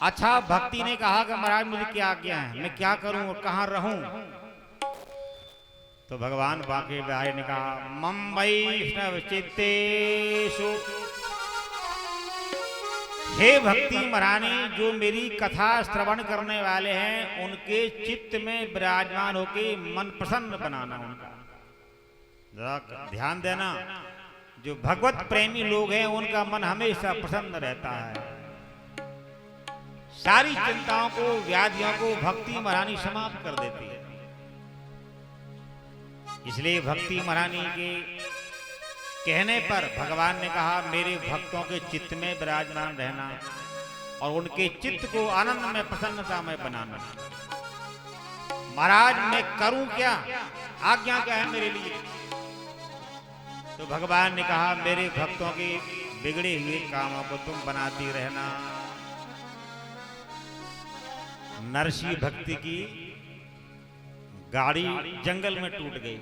अच्छा, भक्ति ने कहा कि महाराज मुझे क्या आज्ञा है, मैं क्या करूं और कहां रहूं? तो भगवान बांके बिहारी ने कहा, मम वैष्णव चित्तेषु, हे भक्ति महारानी, जो मेरी कथा श्रवण करने वाले हैं उनके चित्त में विराजमान होके मन प्रसन्न बनाना उनका। जरा ध्यान देना, जो भगवत प्रेमी लोग हैं उनका मन हमेशा प्रसन्न रहता है। सारी चिंताओं को, व्याधियों को भक्ति महारानी समाप्त कर देती है। इसलिए भक्ति महारानी के कहने पर भगवान ने कहा, मेरे भक्तों के चित्त में विराजमान रहना और उनके चित्त को आनंद में, प्रसन्नता में बनाना। महाराज मैं करूं क्या, आज्ञा क्या है मेरे लिए? तो भगवान ने कहा, मेरे भक्तों के बिगड़े हुए कामों को तुम बनाती रहना। नरसी भक्ति की गाड़ी जंगल में टूट गई,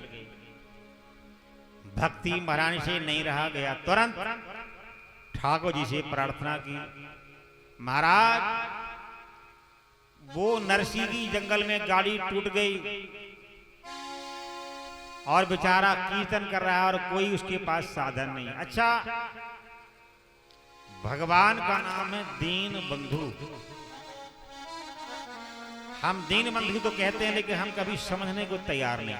भक्ति महारानी से नहीं रहा गया, तुरंत ठाकुर जी से प्रार्थना की, महाराज वो नरसी की जंगल में गाड़ी टूट गई और बेचारा कीर्तन कर रहा है और कोई उसके पास साधन नहीं। अच्छा, भगवान का नाम है दीन बंधु। हम दीन बंधु तो कहते हैं, लेकिन हम कभी समझने को तैयार नहीं।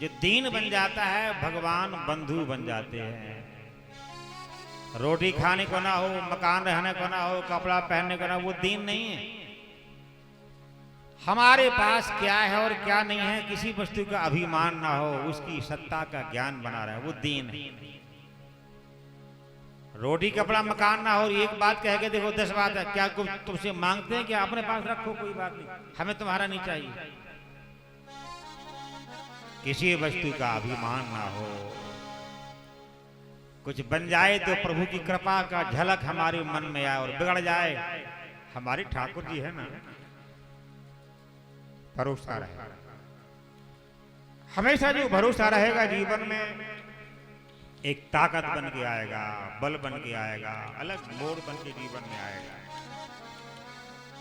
जो दीन बन जाता है भगवान बंधु बन जाते हैं। रोटी खाने को ना हो, मकान रहने को ना हो, कपड़ा पहनने को ना हो, वो दीन नहीं है। हमारे पास क्या है और क्या नहीं है, किसी वस्तु का अभिमान ना हो, उसकी सत्ता का ज्ञान बना रहा है, वो दीन है। रोटी कपड़ा मकान ना हो, एक बात कह के देखो 10 बात है, क्या तुमसे मांगते हैं कि अपने पास रखो, कोई बात नहीं, हमें तुम्हारा नहीं चाहिए। किसी वस्तु का अभिमान ना हो, कुछ बन जाए तो प्रभु की कृपा का झलक हमारे मन में आए, और बिगड़ जाए हमारे ठाकुर जी है ना, भरोसा रहे। हमेशा जो भरोसा रहेगा जीवन में, एक ताकत बन के आएगा, बल बन के आएगा, अलग मोड़ बन के जीवन में आएगा।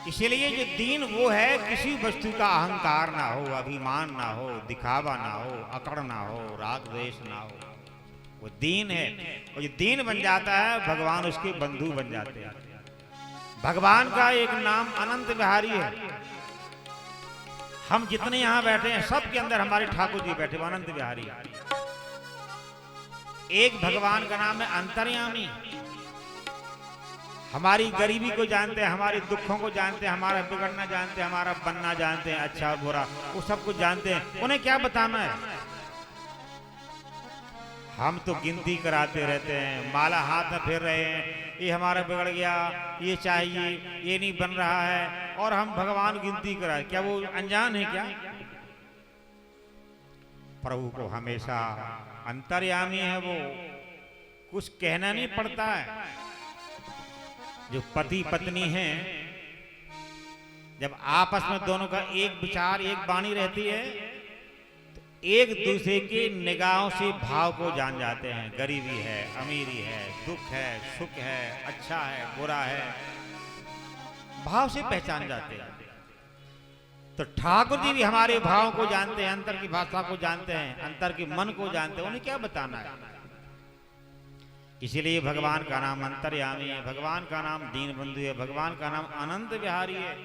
इसीलिए जो दीन वो है, किसी वस्तु का अहंकार ना हो, अभिमान ना हो, दिखावा ना हो, अकड़ ना हो, राग द्वेष ना हो, वो दीन है। और जो दीन बन जाता है भगवान उसके बंधु बन जाते हैं। भगवान का एक नाम अनंत बिहारी है। हम जितने यहां बैठे हैं सबके अंदर हमारे ठाकुर जी बैठे, अनंत बिहारी। एक भगवान का नाम है अंतर्यामी। हमारी गरीबी को जानते हैं, हमारे दुखों को जानते हैं, हमारा बिगड़ना जानते हैं, हमारा बनना जानते हैं, अच्छा और बुरा वो सब कुछ जानते हैं। उन्हें क्या बताना है? हम तो गिनती कराते रहते हैं, माला हाथ में फेर रहे हैं, ये हमारा बिगड़ गया, ये चाहिए, ये नहीं बन रहा है, और हम भगवान गिनती कराए। क्या वो अनजान है क्या? प्रभु को हमेशा अंतर्यामी है वो, कुछ कहना नहीं पड़ता है। जो पति पत्नी हैं, जब आपस में दोनों का एक विचार, एक वाणी रहती है, तो एक दूसरे के निगाहों से भाव को जान जाते हैं। गरीबी है, अमीरी है, दुख है, सुख है, अच्छा है, बुरा है, भाव से पहचान जाते हैं। तो ठाकुर जी भी हमारे भावों को जानते हैं, अंतर की भाषा को जानते हैं, अंतर के मन को जानते हैं। उन्हें क्या बताना है? इसीलिए भगवान का नाम अंतर्यामी है, भगवान का नाम दीन बंधु है, भगवान का नाम अनंत बिहारी है।